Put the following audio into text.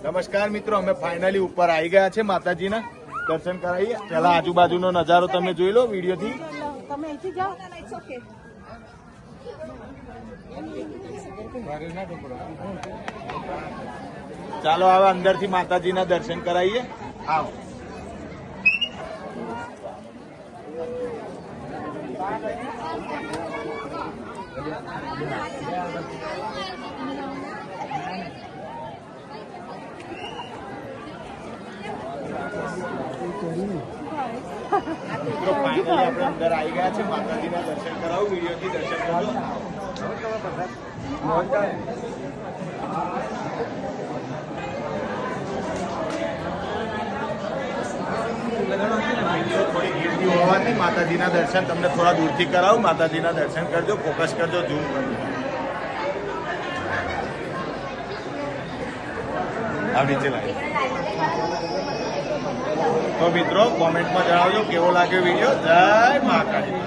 નમસ્કાર મિત્રો, અમે ફાઇનલી ઉપર આવી ગયા છે માતાજીના દર્શન કરાવીએ. પેલા આજુબાજુનો નજારો તમે જોઈ લો વિડીયોથી. તમે અહીંથી જાઓ. ચાલો હવે અંદરથી માતાજીના દર્શન કરાવીએ. આવો. મિત્રો ફાઇનલી આપણે અંદર આવી ગયા છે. માતાજીના દર્શન કરાવું, વિડીયોથી દર્શન કરજો. થોડી ગીરદી હોવાથી માતાજીના દર્શન તમને થોડા દૂરથી કરાવું. માતાજીના દર્શન કરજો, ફોકસ કરજો, ઝૂમ કરજો. આ નીચે લાવી. તો મિત્રો કોમેન્ટમાં જણાવજો કેવો લાગ્યો વિડીયો. જય મહાકાળી.